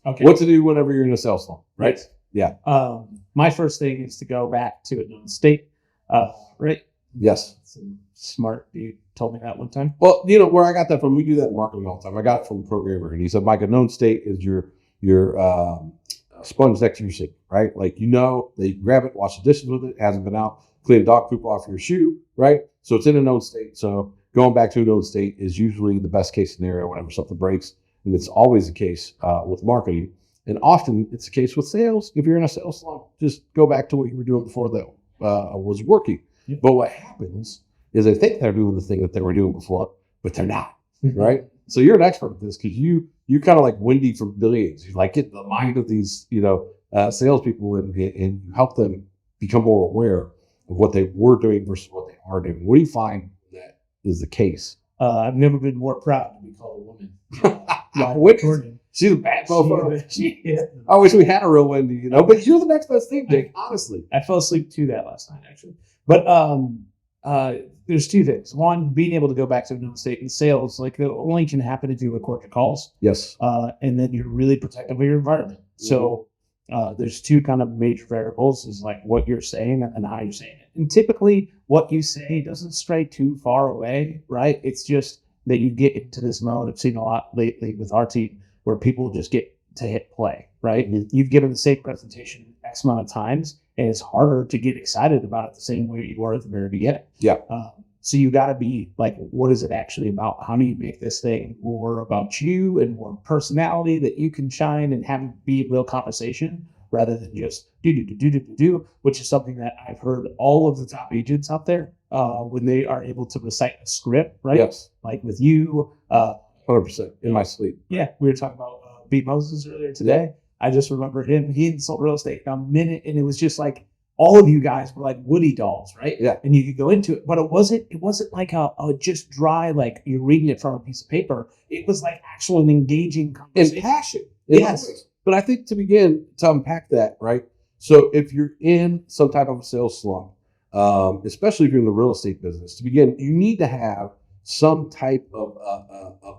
Okay. What to do whenever you're in a sales slump, right? Yeah. My first thing is to go back to a known state. Right. Yes. Some smart dude told me that one time. Well, where I got that from, we do that in marketing all the time. I got it from a programmer, and he said, Mike, a known state is your sponge next to your sink, right? Like, they grab it, wash the dishes with it, hasn't been out, clean dog poop off your shoe, right? So it's in a known state. So going back to a known state is usually the best case scenario whenever something breaks. And it's always the case with marketing. And often it's the case with sales. If you're in a sales slump, just go back to what you were doing before that was working. Yep. But what happens is they think they're doing the thing that they were doing before, but they're not, right? So you're an expert at this because you kind of like Wendy from Billions. You like get in the mind of these, salespeople and you help them become more aware of what they were doing versus what they are doing. What do you find that is the case? I've never been more proud to be called a woman. She's a bad motherfucker. I wish we had a real Wendy, but you're the next best thing, Jake, honestly. I fell asleep to that last night, actually. But there's two things. One, being able to go back to a known state in sales, like it only can happen if you record your calls. Yes. And then you're really protective of your environment. Mm-hmm. So there's two kind of major variables is like what you're saying and how you're saying it. And typically what you say doesn't stray too far away, right? It's just that you get into this mode. I've seen a lot lately with our team where people just get to hit play, right? Mm-hmm. You've given the same presentation X amount of times, and it's harder to get excited about it the same way you were at the very beginning. Yeah. So you got to be like, what is it actually about? How do you make this thing more about you and more personality that you can shine and have it be a real conversation rather than just do, which is something that I've heard all of the top agents out there when they are able to recite a script, right? Yes. Like with you. 100% in my sleep. Yeah. We were talking about Beat Moses earlier today. I just remember him. He hadn't sold real estate in a minute, and it was just like all of you guys were like Woody dolls, right? Yeah. And you could go into it, but it wasn't like a just dry, like you're reading it from a piece of paper. It was like actual engaging conversation. And passion. Yes. But I think to begin to unpack that, right? So if you're in some type of a sales slump, especially if you're in the real estate business, to begin, you need to have some type of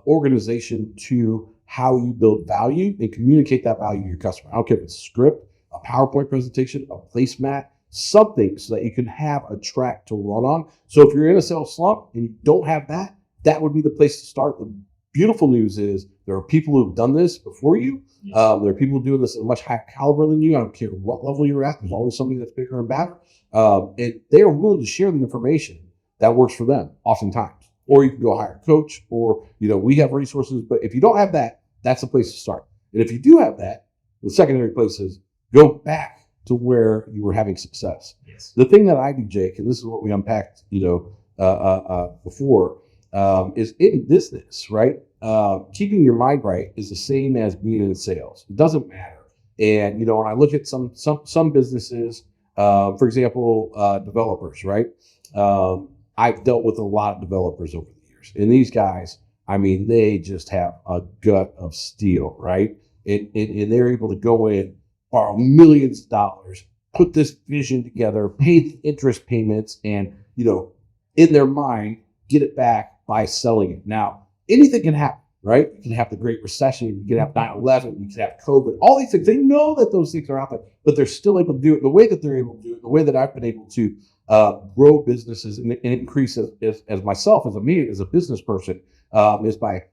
organization to how you build value and communicate that value to your customer. I don't care if it's a script, a PowerPoint presentation, a placemat, something so that you can have a track to run on. So if you're in a sales slump and you don't have that, that would be the place to start. The beautiful news is there are people who have done this before you. There are people doing this at a much higher caliber than you. I don't care what level you're at. There's always somebody that's bigger and better. And they are willing to share the information that works for them oftentimes. Or you can go hire a coach, or, we have resources. But if you don't have that, that's the place to start. And if you do have that, the secondary place is go back to where you were having success. Yes. The thing that I do, Jake, and this is what we unpacked, before, is in business, right? Keeping your mind right is the same as being in sales. It doesn't matter. And, when I look at some businesses, for example, developers, right? I've dealt with a lot of developers over the years, and these guys, they just have a gut of steel, right? And they're able to go in, borrow millions of dollars, put this vision together, pay the interest payments, and, in their mind, get it back by selling it. Now, anything can happen, right? You can have the Great Recession, you can have 9/11, you can have COVID, all these things. They know that those things are out there, but they're still able to do it the way that they're able to do it, the way that I've been able to grow businesses and increase as myself, as a business person, is by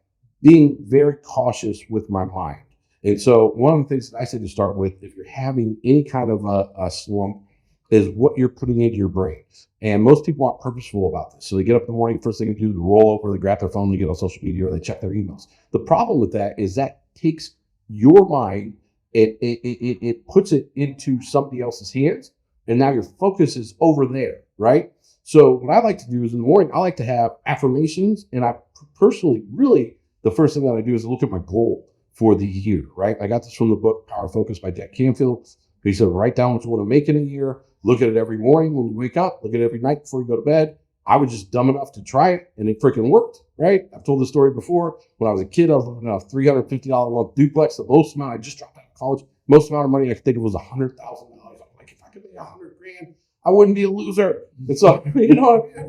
being very cautious with my mind. And so one of the things that I say to start with, if you're having any kind of a slump, is what you're putting into your brain. And most people aren't purposeful about this. So they get up in the morning, first thing they do is roll over, they grab their phone, they get on social media, or they check their emails. The problem with that is that takes your mind, it puts it into somebody else's hands, and now your focus is over there, right? So what I like to do is in the morning, I like to have affirmations, and I personally, really, the first thing that I do is look at my goal for the year, right? I got this from the book Power Focus by Jack Canfield. He said, write down what you want to make in a year, look at it every morning when you wake up, look at it every night before you go to bed. I was just dumb enough to try it, and it freaking worked, right? I've told this story before. When I was a kid, I was living in a $350 a month duplex. The most amount I just dropped out of college, most amount of money I could think of was $100,000. I'm like, if I could make $100,000, I wouldn't be a loser. And so, I'd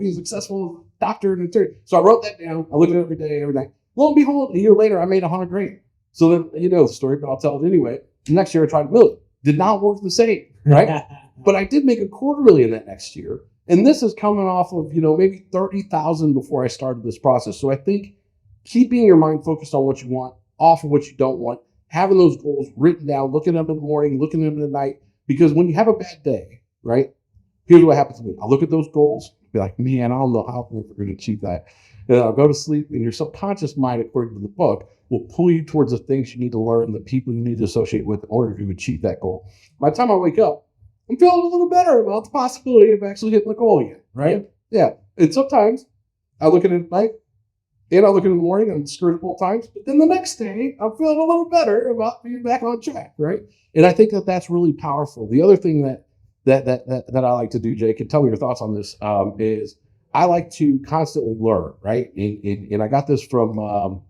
be a successful doctor and attorney. So I wrote that down. I looked at it every day, every night. Lo and behold, a year later, I made $100,000. So then, you know the story, but I'll tell it anyway. The next year I tried $1 million. Did not work the same, right? But I did make $250,000 that next year. And this is coming off of, maybe 30,000 before I started this process. So I think keeping your mind focused on what you want, off of what you don't want, having those goals written down, looking at them in the morning, looking at them at night. Because when you have a bad day, right? Here's what happens to me. I'll look at those goals, be like, man, I don't know how we're going to achieve that. And I'll go to sleep, and your subconscious mind, according to the book, will pull you towards the things you need to learn, the people you need to associate with in order to achieve that goal. By the time I wake up, I'm feeling a little better about the possibility of actually hitting the goal again, right? Yeah. And sometimes I look at it at night, and I look at it in the morning, and I'm screwed both times. But then the next day, I'm feeling a little better about being back on track, right? And I think that that's really powerful. The other thing that I like to do, Jake, and tell me your thoughts on this, is I like to constantly learn, right? And I got this from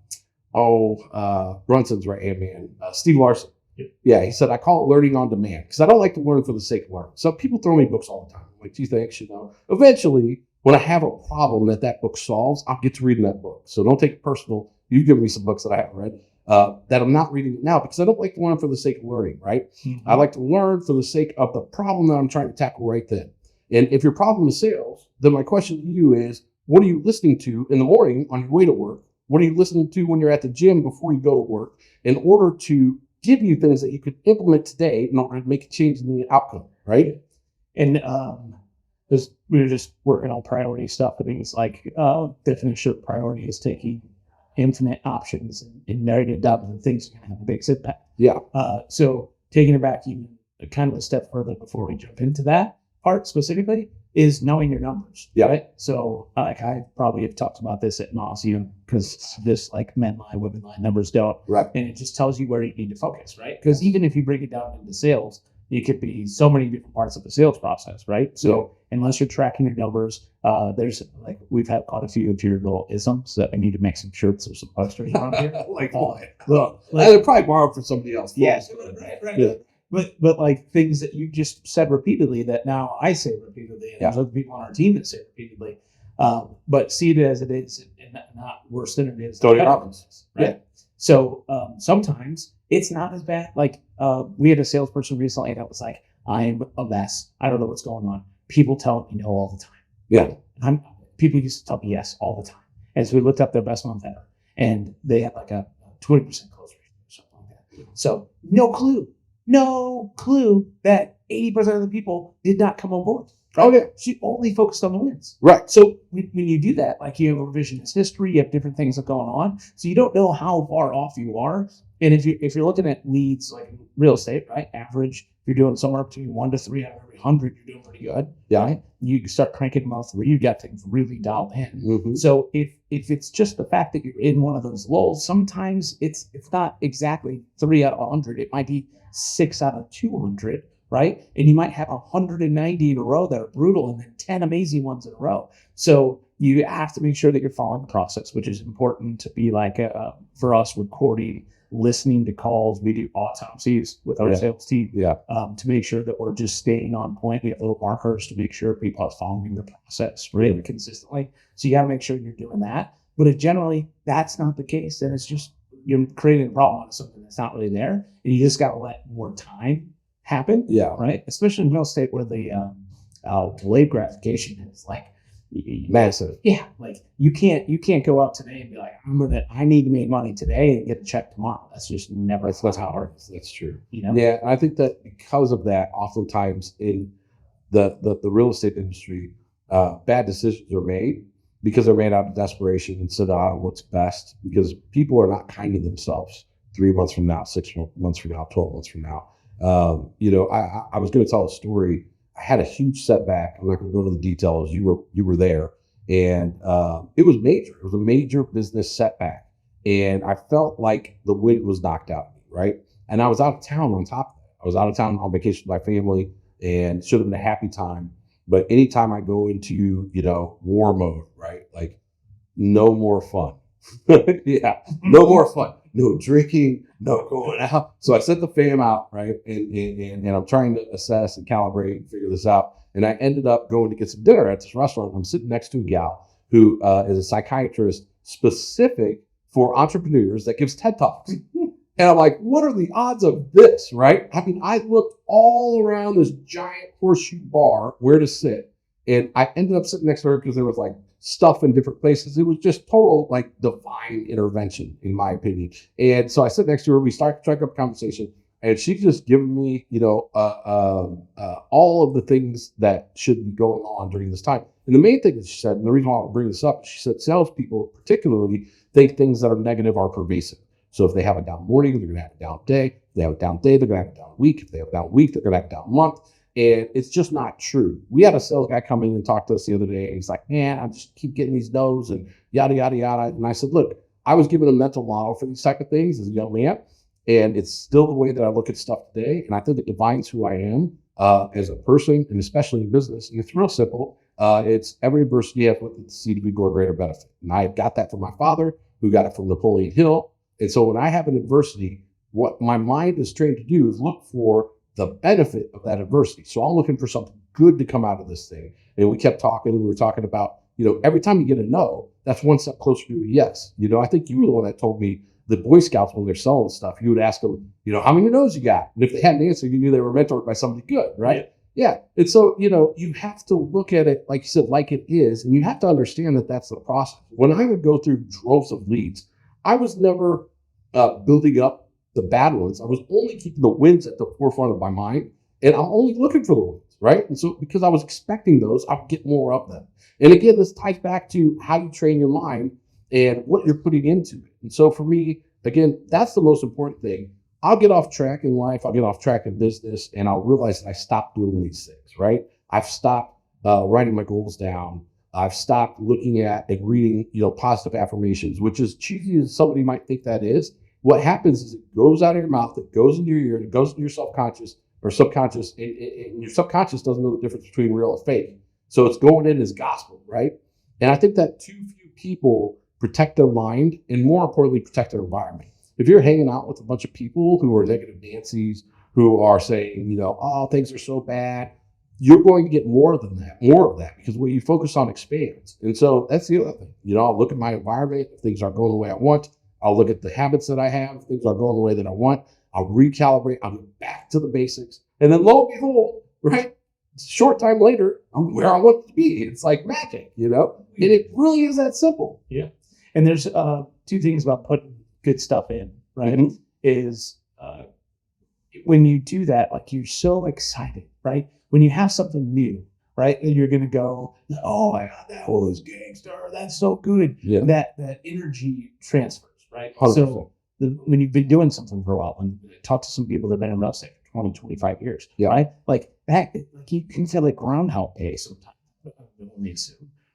Brunson's right-hand man, Steve Larson. Yeah, he said, I call it learning on demand because I don't like to learn for the sake of learning. So people throw me books all the time. I'm like, gee, thanks, Eventually, when I have a problem that book solves, I'll get to reading that book. So don't take it personal. You've given me some books that I haven't read that I'm not reading now because I don't like to learn for the sake of learning, right? Mm-hmm. I like to learn for the sake of the problem that I'm trying to tackle right then. And if your problem is sales, then my question to you is, what are you listening to in the morning on your way to work? What are you listening to when you're at the gym before you go to work in order to give you things that you could implement today in order to make a change in the outcome, right? And we were just working on priority stuff. I think it's like definition of priority is taking infinite options and narrowing it down to the things that can have a big impact. Yeah. So taking it back even kind of a step further before we jump into that part specifically is knowing your numbers. Yeah. Right. So I probably have talked about this at nauseum because this like men lie, women lie, numbers don't. Right. And it just tells you where you need to focus. Right. Because even if you break it down into sales, it could be so many different parts of the sales process. Right. So unless you're tracking your numbers, there's like we've had quite a few of your little isms that I need to make some shirts or some posters around here. I'd probably borrow from somebody else. Yes. Right. Yeah. But like things that you just said repeatedly that now I say repeatedly, and there's other people on our team that say repeatedly, but see it as it is and not worse than it is. Right? Yeah. So sometimes it's not as bad. Like we had a salesperson recently that was like, I'm a mess. I don't know what's going on. People tell me no all the time. Yeah. People used to tell me yes all the time. And so we looked up their best month ever, and they had like a 20% close rate or something like that. So no clue that 80% of the people did not come on board. Right? Oh, yeah. She only focused on the wins. Right. So when you do that, like you have a revisionist history, you have different things that are going on. So you don't know how far off you are. And if you're looking at leads like real estate, right? Average, you're doing somewhere between 1 to 3 out of every 100, you're doing pretty good. Yeah. Right? You start cranking them out 3, you got things really dialed in. Mm-hmm. So if it's just the fact that you're in one of those lulls, sometimes it's not exactly 3 out of 100. It might be 6 out of 200, right? And you might have 190 in a row that are brutal and then 10 amazing ones in a row. So you have to make sure that you're following the process, which is important to be like, for us, recording, listening to calls. We do autopsies with our sales team to make sure that we're just staying on point. We have little markers to make sure people are following the process really consistently. So you got to make sure you're doing that. But if generally that's not the case, then it's just you're creating a problem on something that's not really there, and you just got to let more time happen. Yeah. Right. Especially in real estate where the delayed gratification is like massive. Yeah. Like you can't go out today and be like, I need to make money today and get a check tomorrow. That's just never. That's how it works. That's true. You know. Yeah. And I think that because of that, oftentimes in the real estate industry, bad decisions are made. Because they're made out of desperation instead of what's best. Because people are not kind to themselves 3 months from now, 6 months from now, 12 months from now. I was going to tell a story. I had a huge setback. I'm not going to go into the details. You were there, and it was major. It was a major business setback, and I felt like the wind was knocked out of me. Right, and I was out of town. On top of that, I was out of town on vacation with my family, and should have been a happy time. But anytime I go into, war mode, right? Like no more fun. No more fun. No drinking, no going out. So I sent the fam out, right? And I'm trying to assess and calibrate and figure this out. And I ended up going to get some dinner at this restaurant. I'm sitting next to a gal who is a psychiatrist specific for entrepreneurs that gives TED Talks. And I'm like, what are the odds of this, right? I mean, I looked all around this giant horseshoe bar where to sit. And I ended up sitting next to her because there was like stuff in different places. It was just total like divine intervention, in my opinion. And so I sit next to her. We start to strike up a conversation. And she's just giving me, all of the things that should be going on during this time. And the main thing that she said, and the reason why I'll bring this up, she said salespeople particularly think things that are negative are pervasive. So if they have a down morning, they're going to have a down day. If they have a down day, they're going to have a down week. If they have a down week, they're going to have a down month. And it's just not true. We had a sales guy come in and talk to us the other day. And he's like, man, I just keep getting these no's and yada, yada, yada. And I said, look, I was given a mental model for these type of things as a young man. And it's still the way that I look at stuff today. And I think it defines who I am as a person, and especially in business. And it's real simple. It's every adversity you have with it to see to be go a greater benefit. And I got that from my father, who got it from Napoleon Hill. And so when I have an adversity, what my mind is trained to do is look for the benefit of that adversity. So I'm looking for something good to come out of this thing. And we kept talking. We were talking about, every time you get a no, that's one step closer to a yes. I think you were the one that told me the Boy Scouts, when they're selling stuff, you would ask them, how many no's you got? And if they had an answer, you knew they were mentored by somebody good, right? Yeah. And so, you have to look at it, like you said, like it is. And you have to understand that that's the process. When I would go through droves of leads, I was never building up the bad ones. I was only keeping the wins at the forefront of my mind. And I'm only looking for the wins, right? And so because I was expecting those, I would get more of them. And again, this ties back to how you train your mind and what you're putting into it. And so for me, again, that's the most important thing. I'll get off track in life. I'll get off track in business, and I'll realize that I stopped doing these things, right? I've stopped writing my goals down. I've stopped looking at and reading, positive affirmations, which is cheesy as somebody might think that is. What happens is it goes out of your mouth, it goes into your ear, it goes into your subconscious, and your subconscious doesn't know the difference between real and fake. So it's going in as gospel, right? And I think that too few people protect their mind and, more importantly, protect their environment. If you're hanging out with a bunch of people who are negative Nancy's, who are saying, oh, things are so bad, you're going to get more of that, because what you focus on expands. And so that's the other thing. I'll look at my environment. If things aren't going the way I want, I'll look at the habits that I have. If things aren't going the way that I want, I'll recalibrate. I'll get back to the basics. And then lo and behold, right? Short time later, I'm where I want to be. It's like magic, And it really is that simple. Yeah. And there's two things about putting good stuff in, right? Mm-hmm. Is when you do that, like, you're so excited, right? When you have something new, right? And you're going to go, oh, I got that. Oh, this gangster, that's so good. Yeah. That energy transfers, right? 100%. So when you've been doing something for a while, and talk to some people that have been in real estate for 20, 25 years, right? Like that, like you can feel like Groundhog Day sometimes.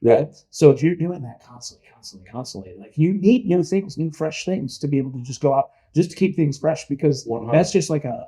Yeah. So if you're doing that constantly, like, you need new things, new fresh things to be able to just go out, just to keep things fresh, because 100. That's just like a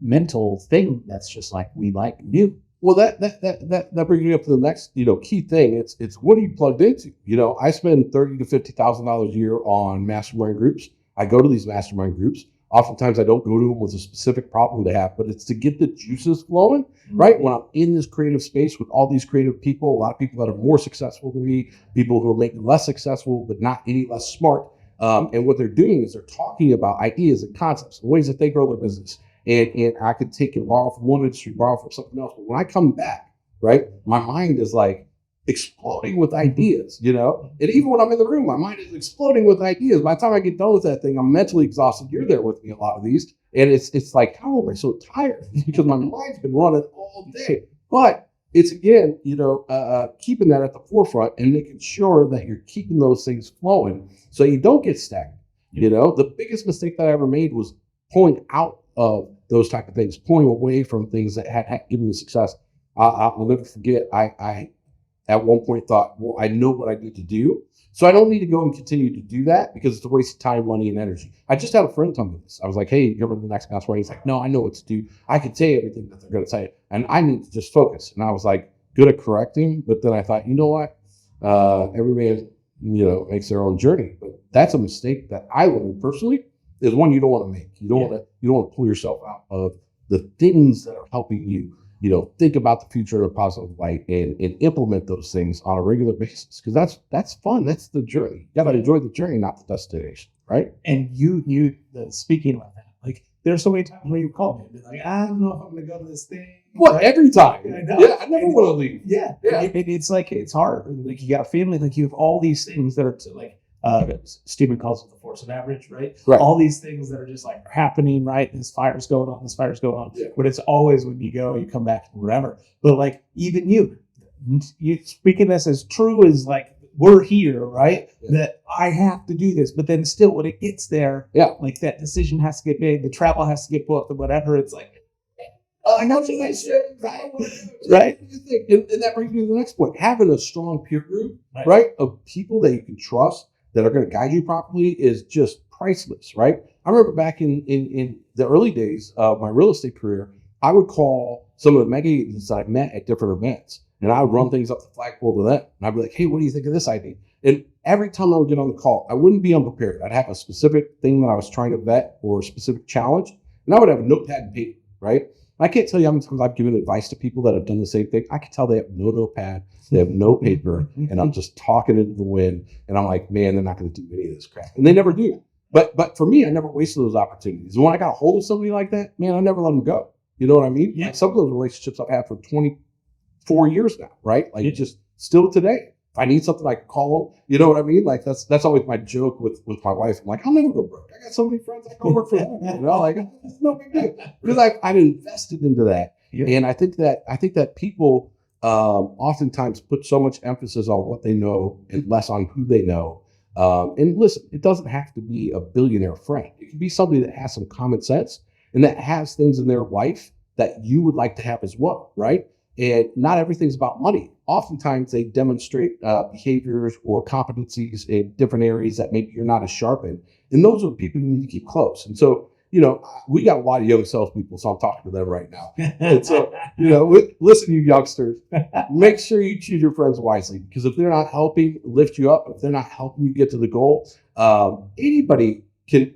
mental thing. That's just like, we like new. Well, that brings me up to the next, key thing. It's what are you plugged into? I spend $30,000 to $50,000 a year on mastermind groups. I go to these mastermind groups. Oftentimes I don't go to them with a specific problem to have, but it's to get the juices flowing, right? When I'm in this creative space with all these creative people, a lot of people that are more successful than me, people who are making less successful, but not any less smart. And what they're doing is they're talking about ideas and concepts and ways that they grow their business. And I could take and borrow from one industry, borrow from something else. But when I come back, right, my mind is like exploding with ideas, And even when I'm in the room, my mind is exploding with ideas. By the time I get done with that thing, I'm mentally exhausted. You're there with me a lot of these. And it's like, how am I so tired? Because my mind's been running all day. But it's, again, keeping that at the forefront and making sure that you're keeping those things flowing so you don't get stagnant. The biggest mistake that I ever made was pulling out of those type of things, pulling away from things that had given me success. I'll never forget, I at one point thought, well, I know what I need to do, so I don't need to go and continue to do that because it's a waste of time, money, and energy. I just had a friend tell me this. I was like, hey, you're going to the next mastermind. He's like, no, I know what to do. I can say everything that they're going to say, and I need to just focus. And I was like, good at correcting, but then I thought, you know what? Every man, makes their own journey. But that's a mistake that I learned personally, is one you don't want to make. You don't want to pull yourself out of the things that are helping you. Think about the future in a positive light and implement those things on a regular basis, because that's fun. That's the journey. You got to enjoy the journey, not the destination. Right? right? And speaking about that, like there's so many times where you call me and be like, I don't know if I'm going to go to this thing. What, right? every time? I know. Yeah, I never want to leave. Yeah. Yeah. It's like, it's hard. Like you got a family, like you have all these things that are like, Stephen calls it the force of average, right? Right. All these things that are just like happening, right? This fire's going on, Yeah. but it's always when you go, you come back, whatever. But like even you speaking this as true as like we're here, right? Yeah. That I have to do this, but then still when it gets there, Yeah. like that decision has to get made, the travel has to get booked, or whatever. It's like, I know what you say, right? Right. And that brings me to the next point. Having a strong peer group, Right. right, of people that you can trust that are going to guide you properly is just priceless, right? I remember back in the early days of my real estate career, I would call some of the mega agents that I met at different events, and I would run things up the flagpole to them. And I'd be like, hey, what do you think of this idea? And every time I would get on the call, I wouldn't be unprepared. I'd have a specific thing that I was trying to vet or a specific challenge, and I would have a notepad and paper, right? I can't tell you how many times I've given advice to people that have done the same thing. I can tell they have no notepad, they have no paper, and I'm just talking into the wind. And I'm like, man, they're not going to do any of this crap. And they never do. But for me, I never wasted those opportunities. And when I got a hold of somebody like that, man, I never let them go. You know what I mean? Yeah. Like some of those relationships I've had for 24 years now, right? Like just still today. If I need something, I can call them. You know what I mean? Like that's always my joke with my wife. I'm like, I'll never go broke. I got so many friends I go work for them. You know, like it's no big deal because I've invested into that. Yeah. And I think that people oftentimes put so much emphasis on what they know and less on who they know. And listen, it doesn't have to be a billionaire friend. It can be somebody that has some common sense and that has things in their life that you would like to have as well, right? And not everything's about money. Oftentimes they demonstrate behaviors or competencies in different areas that maybe you're not as sharp in. And those are the people you need to keep close. And so, you know, we got a lot of young salespeople, so I'm talking to them right now. And so, you know, listen, you youngsters, make sure you choose your friends wisely, because if they're not helping lift you up, if they're not helping you get to the goal, anybody can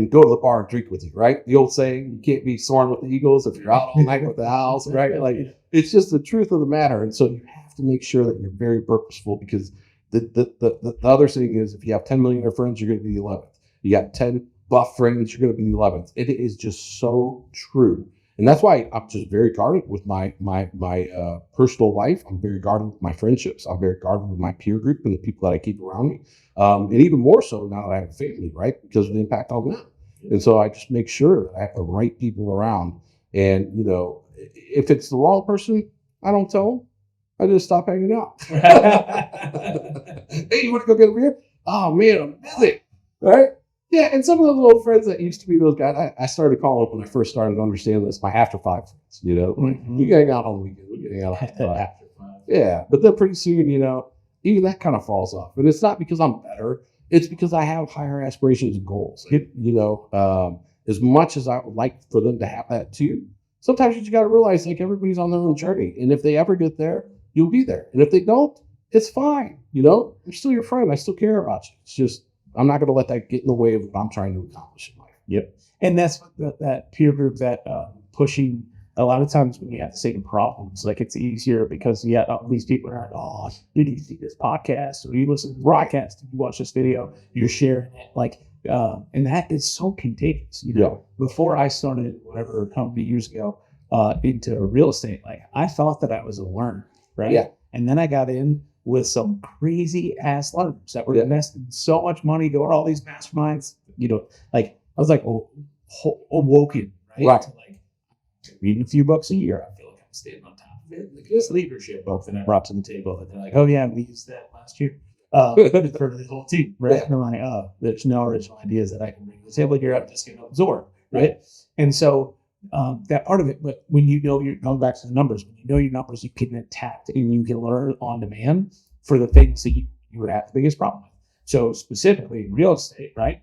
go to the bar and drink with you, right? The old saying, you can't be soaring with the eagles if you're out all night with the owls, right? Like it's just the truth of the matter. And so you have to make sure that you're very purposeful, because the other thing is, if you have 10 millionaire friends, you're going to be the 11th. You got 10 buff friends, you're going to be the 11th. It is just so true. And that's why I'm just very guarded with my personal life. I'm very guarded with my friendships. I'm very guarded with my peer group and the people that I keep around me. And even more so now that I have a family, right? Because of the impact on them. And so I just make sure that I have the right people around. And, you know, if it's the wrong person, I don't tell them. I just stop hanging out. Hey, you want to go get a beer? Oh, man, I'm busy. Right? Yeah, and some of those old friends that used to be those guys, I started calling up when I first started to understand this, my after five friends, you know. We can hang out on the weekend. We can hang out after five. Yeah, but then pretty soon, you know, even that kind of falls off. And it's not because I'm better. It's because I have higher aspirations and goals. You know, as much as I would like for them to have that too, sometimes you just got to realize, like, everybody's on their own journey. And if they ever get there, you'll be there. And if they don't, it's fine. You know, I'm still your friend. I still care about you. It's just, I'm not going to let that get in the way of what I'm trying to accomplish in life. Yep. And that's that peer group, that pushing. A lot of times when you have the same problems, like it's easier because all these people are like, oh, did you see this podcast, or you listen to the broadcast, you watch this video, you're sharing it, like, and that is so contagious. You know, before I started whatever company years ago into real estate, like I thought that I was a learner, right? Yeah. And then I got in with some crazy ass learners that were investing so much money, going to all these masterminds. You know, like I was like awoken, right? To like reading a few books a year. I feel like I'm staying on top of it. Like this leadership book that I brought to the table, and they're like, "Oh yeah, we used that last year." For the whole team, right? And I'm like, "Oh, there's no original ideas that I can bring to the table here. I'm just going to absorb, right?" And so that part of it. But when you know, you're going back to the numbers. When you know your numbers, you can attack and you can learn on demand for the things that you would have the biggest problem with. So specifically in real estate, right?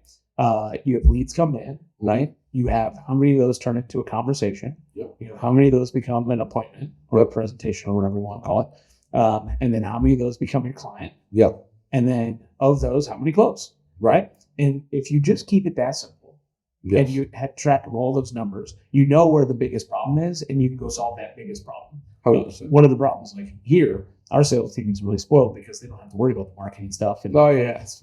You have leads come in, right? You have how many of those turn into a conversation? Yep. You know, how many of those become an appointment or a presentation or whatever you want to call it? And then how many of those become your client? Yep. And then of those, how many close? Right? And if you just keep it that simple, and you have track of all those numbers, you know where the biggest problem is, and you can go solve that biggest problem. 100%. One of the problems, like here, our sales team is really spoiled because they don't have to worry about the marketing stuff and it's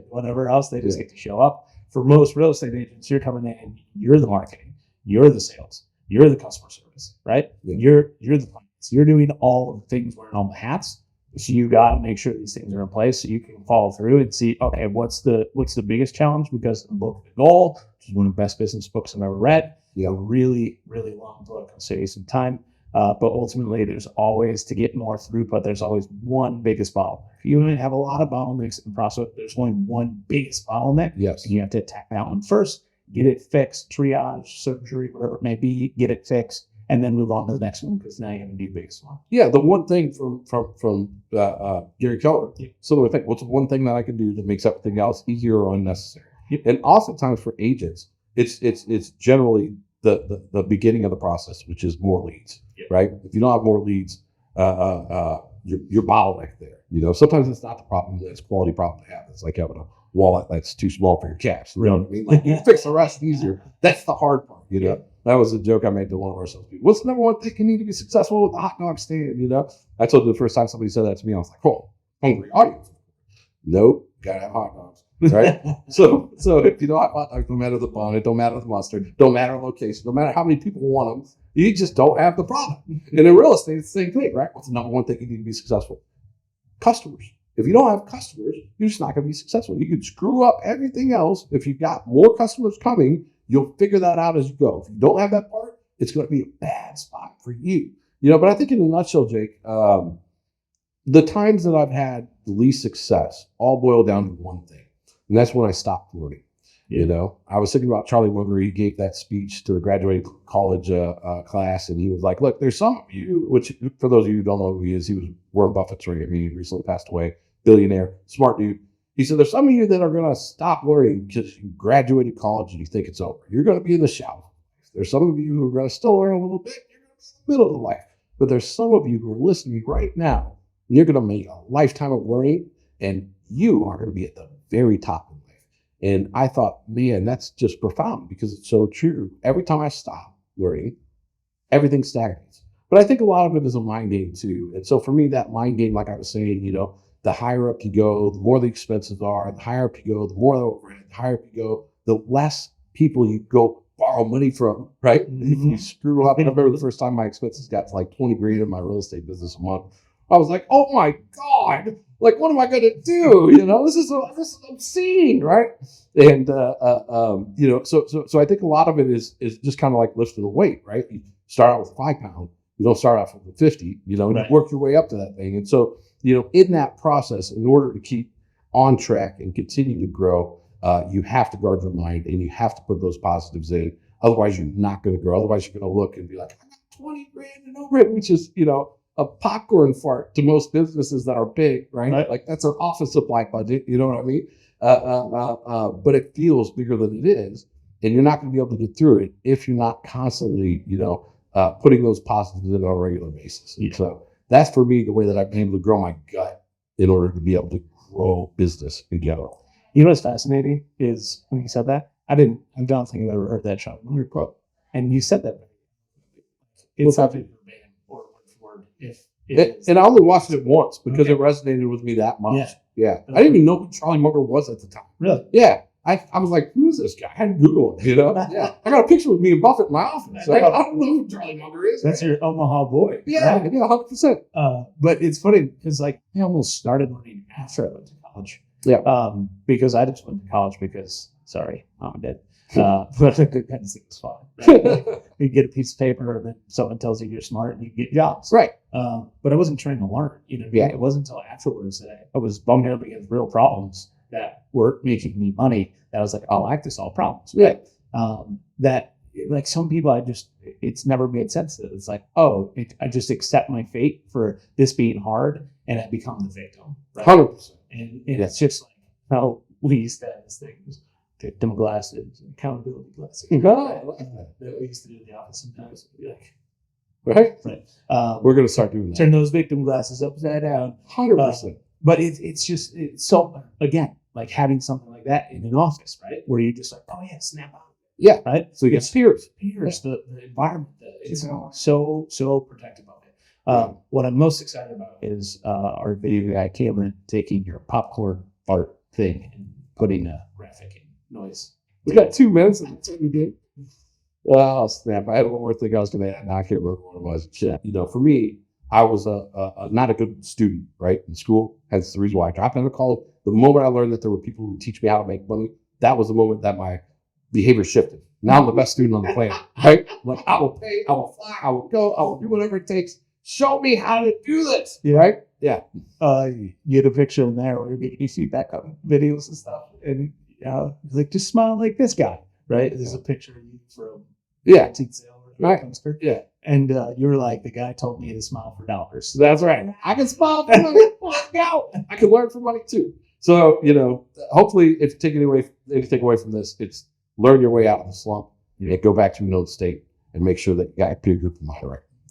whatever else. They just get to show up. for most real estate agents, you're coming in, you're the marketing, you're the sales, you're the customer service, right? Yeah. You're the finance. You're doing all of the things, wearing all the hats. So you got to make sure these things are in place so you can follow through and see, okay, what's the biggest challenge? Because the book, The Goal, which is one of the best business books I've ever read, a really, really long book. I'll save you some time. But ultimately, there's always, to get more throughput, there's always one biggest bottleneck. You have a lot of bottlenecks in the process. There's only one biggest bottleneck. Yes. And you have to attack that one first, get it fixed, triage, surgery, whatever it may be, get it fixed, and then move on to the next one because now you have a new biggest one. Yeah, the one thing from Gary Keller, so I think, what's the one thing that I can do that makes everything else easier or unnecessary? Yep. And oftentimes for agents, it's generally the beginning of the process, which is more leads, right? If you don't have more leads, you're bottleneck there. Sometimes it's not the problem; it's a quality problem to have. It's like having a wallet that's too small for your cash. You know what I mean? Like, you fix the rest easier. That's the hard part. That was a joke I made to one of our salespeople. What's the number one thing you need to be successful with the hot dog stand? I told you the first time somebody said that to me, I was like, "Oh, hungry audience." Nope, gotta have hot dogs, right? so if you don't have hot dogs, no matter the bun, it don't matter the mustard, don't matter the location, no matter how many people want them, you just don't have the product. And in real estate, it's the same thing, right? What's the number one thing you need to be successful? Customers. If you don't have customers, you're just not going to be successful. You can screw up everything else. If you've got more customers coming, you'll figure that out as you go. If you don't have that part, it's going to be a bad spot for you. But I think in a nutshell, Jake, the times that I've had the least success all boil down to one thing. And that's when I stopped learning. I was thinking about Charlie Munger. He gave that speech to the graduating college class, and he was like, "Look, there's some of you," which for those of you who don't know who he is, he was Warren Buffett's right. He recently passed away, billionaire, smart dude. He said, "There's some of you that are going to stop learning because you graduated college and you think it's over. You're going to be in the shallow. There's some of you who are going to still learn a little bit. You're going to be in the middle of the life. But there's some of you who are listening right now, and you're going to make a lifetime of learning, and you are going to be at the very top of life." And I thought, man, that's just profound because it's so true. Every time I stop learning, everything stagnates. But I think a lot of it is a mind game too. And so for me, that mind game, like I was saying, the higher up you go, the more the expenses are. The higher up you go, the more the overhead. The higher up you go, the less people you go borrow money from, right? Mm-hmm. If you screw up, I remember the first time my expenses got to like 20 grand in my real estate business a month. I was like, oh my God, like, what am I going to do? This is obscene, right? And, so I think a lot of it is just kind of like lifting a weight, right? You start out with 5 pounds. You don't start out with 50, and you work your way up to that thing. And so, in that process, in order to keep on track and continue to grow, you have to guard your mind and you have to put those positives in. Otherwise, you're not going to grow. Otherwise, you're going to look and be like, I got 20 grand in overhead, which is, a popcorn fart to most businesses that are big, right? Like that's an office supply budget, you know what I mean? But it feels bigger than it is, and you're not going to be able to get through it if you're not constantly, putting those positives in on a regular basis. And so that's for me the way that I've been able to grow my gut in order to be able to grow business in general. What's fascinating is when you said that, I don't think I've ever heard that Charlie Munger quote, and you said that. It's something. And I only watched it once because it resonated with me that much. Yeah. I didn't even know who Charlie Munger was at the time. Really? Yeah. I was like, who's this guy? I had to Google him, Yeah. I got a picture with me and Buffett in my office. I don't know who Charlie Munger is. That's your Omaha boy. Yeah, right? 100%. But it's funny because I almost started learning after I went to college. Yeah. Because I just went to college because, sorry, I'm dead. But I think it's fun. Right? You get a piece of paper and then someone tells you you're smart and you get jobs. Right. But I wasn't trying to learn. It wasn't until afterwards that I was bumping up against real problems that were making me money that I was like, oh, I have to solve problems. Right. That like some people, it's never made sense. It's like, oh, I just accept my fate for this being hard and I become the victim. Right? 100%. And it's just like how we used to have this thing. Victim glasses, accountability glasses. That we used to do in the office sometimes. Be like, right. We're going to start doing that. Turn those victim glasses upside down. 100%. But it's so, again, like having something like that in an office, right? Where you just like, oh yeah, snap out. Yeah. Right. So you get peers. The environment is so protective of it. What I'm most excited about is our video guy Cameron taking your popcorn art thing and putting a graphic in noise We got 2 minutes, and that's what we did. Oh snap! I had one more thing I was going to add. Now I can't remember what it was. Shit. For me, I was not a good student, right, in school. That's the reason why I dropped out of college. The moment I learned that there were people who teach me how to make money, that was the moment that my behavior shifted. Now I'm the best student on the planet, right? Like I will pay, I will fly, I will go, I will do whatever it takes. Show me how to do this, right? Yeah. You had a picture in there where you see back up videos and stuff, and like just smile like this guy, right? There's a picture of you from antique sale or Right. dumpster. Yeah. And you were like, the guy told me to smile for dollars. That's right. I can smile for money. Let's go. I can learn for money too. So, hopefully if you take anything away from this, it's learn your way out of the slump and go back to your own state and make sure that you got a pretty good provider right.